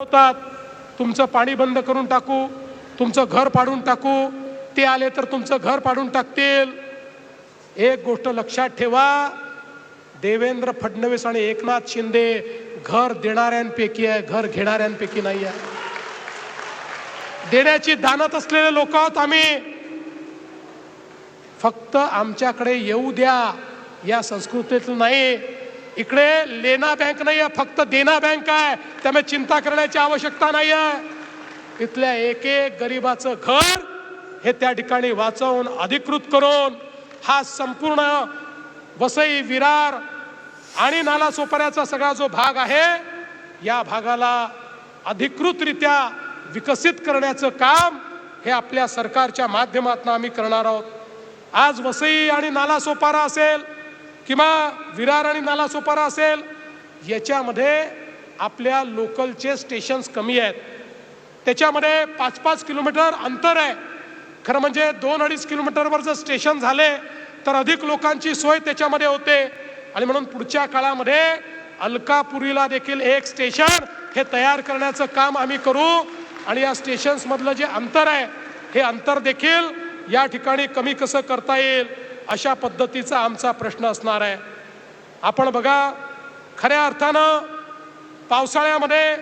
होतात, तुमचं पाणी बंद करून टाकू, तुमचं घर पाडून टाकू, ते आले तर तुमचं घर पाडून टाकतील. एक गोष्ट लक्षात ठेवा, देवेंद्र फडणवीस आणि एकनाथ शिंदे घर देणाऱ्यांपैकी आहे, घर घेणाऱ्यांपैकी नाही आहे. देण्याची दानत असलेले लोक आहोत आम्ही. फक्त आमच्याकडे येऊ द्या या संस्कृतीत नाही. इकडे लेना बँक नाही आहे, फक्त देना बँक आहे. त्यामुळे चिंता करण्याची आवश्यकता नाही आहे. इथल्या एक एक गरीबाचं घर हे त्या ठिकाणी वाचवून अधिकृत करून हा संपूर्ण वसई, विरार आणि नालासोपाऱ्याचा सगळा जो भाग आहे, या भागाला अधिकृतरित्या विकसित करण्याचं काम हे आपल्या सरकारच्या माध्यमातून आम्ही करणार आहोत. आज वसई आणि नालासोपारा असेल किंवा विरार आणि नालासोपारा असेल, याच्यामध्ये आपल्या लोकलचे स्टेशन्स कमी आहेत. त्याच्यामध्ये 5-5 किलोमीटर अंतर आहे. खरं म्हणजे 2-2.5 किलोमीटरवर जर स्टेशन झाले तर अधिक लोकांची सोय त्याच्यामध्ये होते. आणि म्हणून पुढच्या काळामध्ये अलकापुरीला देखील एक स्टेशन हे तयार करण्याचं काम आम्ही करू. आणि या स्टेशन्स मधलं जे अंतर आहे, हे अंतर देखील या ठिकाणी कमी कसं करता येईल अशा पद्धतीचा आमचा प्रश्न असणार आहे. आपण बघा, खऱ्या अर्थानं पावसाळ्यामध्ये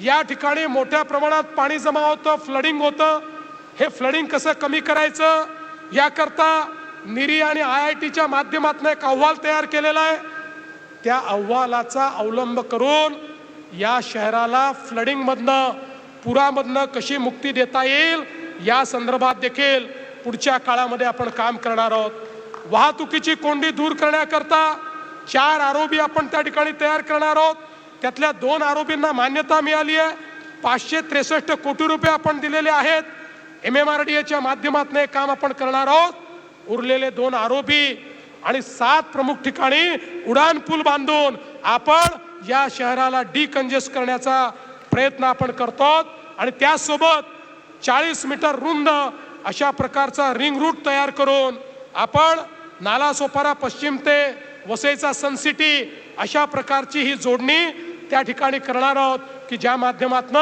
या ठिकाणी मोठ्या प्रमाणात पाणी जमा होतं, फ्लडिंग होतं. हे फ्लडिंग कसं कमी करायचं याकरता निरी आणि IITच्या माध्यमातून एक अहवाल तयार केलेला आहे. त्या अहवालाचा अवलंब करून या शहराला फ्लडिंगमधनं, पुरामधनं कशी मुक्ती देता येईल या संदर्भात देखील पुढच्या काळामध्ये आपण काम करणार आहोत. वाहतुकीची कोंडी दूर करण्याकरता 4 आरोबी आपण त्या ठिकाणी तयार करणार आहोत. त्यातल्या 2 आरोबींना मान्यता मिळाली आहे. 563 कोटी रुपये आपण दिलेले आहेत. MMRDAच्या माध्यमातून हे काम आपण करणार आहोत. उरलेले 2 आरोबी आणि 7 प्रमुख ठिकाणी उडान पूल बांधून आपण या शहराला डिकंजेस्ट करण्याचा प्रयत्न आपण करतो. आणि त्यासोबत 40 मीटर रुंद अशा प्रकारचा रिंग रूट तयार करून आपण नालासोपारा पश्चिम ते वसईचा सनसिटी अशा प्रकारची ही जोडणी त्या ठिकाणी करणार आहोत की ज्या माध्यमातून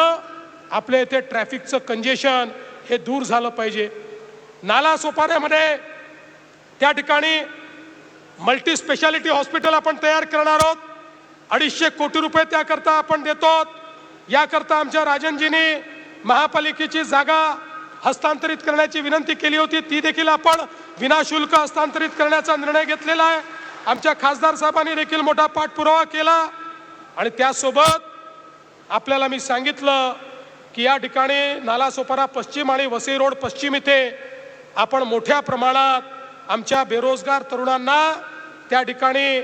आपल्या इथे ट्रॅफिकचं कंजेशन हे दूर झालं पाहिजे. नालासोपाऱ्यामध्ये त्या ठिकाणी मल्टी स्पेशालिटी हॉस्पिटल आपण तयार करणार आहोत. 250 कोटी रुपये त्याकरता आपण देतो. याकरता आमच्या राजनजींनी महापालिकेची जागा हस्तांतरित करण्याची विनंती केली होती, ती देखील आपण विनाशुल्क हस्तांतरित करण्याचा निर्णय घेतलेला आहे. आमच्या खासदार साहेबांनी देखील मोठा पाठपुरावा केला. आणि त्यासोबत आपल्याला मी सांगितलं की या ठिकाणी नालासोपारा पश्चिम आणि वसई रोड पश्चिम इथे आपण मोठ्या प्रमाणात आमच्या बेरोजगार तरुणांना त्या ठिकाणी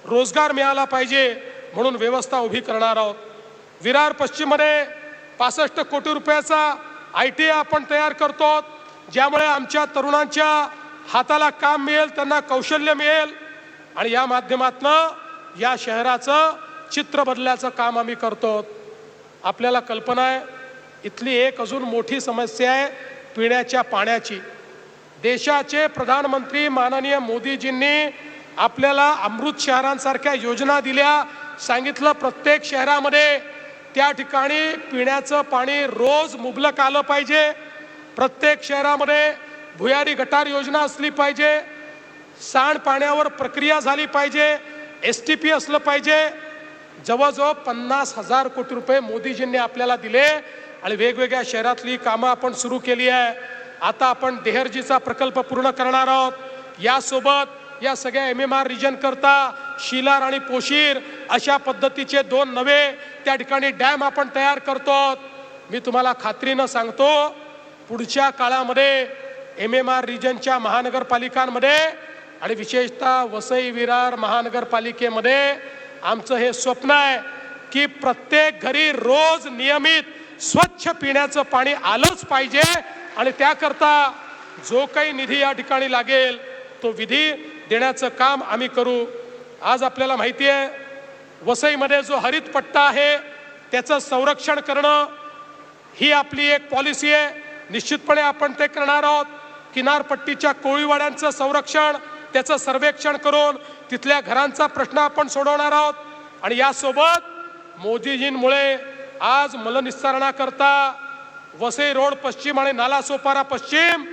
रोजगार मिळाला पाहिजे म्हणून व्यवस्था उभी करणार आहोत. विरार पश्चिममध्ये 65 कोटी रुपयाचा ITA आपण तयार करतो, ज्यामुळे आमच्या तरुणांच्या हाताला काम मिळेल, त्यांना कौशल्य मिळेल. आणि या माध्यमातून या शहराचं चित्र बदलण्याचं काम आम्ही करतो. आपल्याला कल्पना आहे, इथली एक अजून मोठी समस्या आहे पिण्याच्या पाण्याची. देशाचे प्रधानमंत्री माननीय मोदीजींनी आपल्याला अमृत शहरांसारख्या योजना दिल्या. सांगितलं प्रत्येक शहरामध्ये त्या ठिकाणी पिण्याचं पाणी रोज मुबलक आलं पाहिजे. प्रत्येक शहरामध्ये भुयारी गटार योजना असली पाहिजे. सांडपाण्यावर प्रक्रिया झाली पाहिजे. STP असलं पाहिजे. जवळजवळ 50,000 कोटी रुपये मोदीजींनी आपल्याला दिले आणि वेगवेगळ्या शहरातली कामं आपण सुरू केली आहे. आता आपण देहरजीचा प्रकल्प पूर्ण करणार आहोत. यासोबत या सगळ्या MMR रिजन करता शिलार आणि पोशीर अशा पद्धतीचे 2 नवे त्या ठिकाणी डॅम आपण तयार करतो. मी तुम्हाला खात्रीनं सांगतो, पुढच्या काळामध्ये MMR रिजनच्या महानगरपालिकांमध्ये आणि विशेषतः वसई विरार महानगरपालिकेमध्ये आमचं हे स्वप्न आहे की प्रत्येक घरी रोज नियमित स्वच्छ पिण्याचं पाणी आलंच पाहिजे. आणि त्याकरता जो काही निधी या ठिकाणी लागेल तो विधी देण्याचं काम आम्ही करू. आज आपल्याला माहिती आहे, वसईमध्ये जो हरित पट्टा आहे त्याचं संरक्षण करणं ही आपली एक पॉलिसी आहे. निश्चितपणे आपण ते करणार आहोत. किनारपट्टीच्या कोळीवाड्यांचं संरक्षण, त्याचं सर्वेक्षण करून तिथल्या घरांचा प्रश्न आपण सोडवणार आहोत. आणि यासोबत मोदीजींमुळे आज मलनिस्सारणाकरता वसई रोड पश्चिम आणि नालासोपारा पश्चिम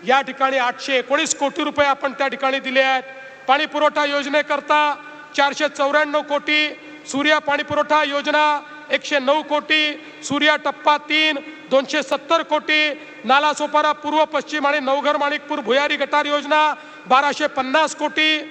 या ठिकाणी 819 कोटी रुपये आपण त्या ठिकाणी दिले आहेत. पाणी पुरवठा योजनेकरता 494 कोटी, सूर्या पाणी पुरवठा योजना 109 कोटी, सूर्या टप्पा 3 270 कोटी, नालासोपारा पूर्व पश्चिम आणि नवघर माणिकपूर भुयारी गटार योजना 1250 कोटी,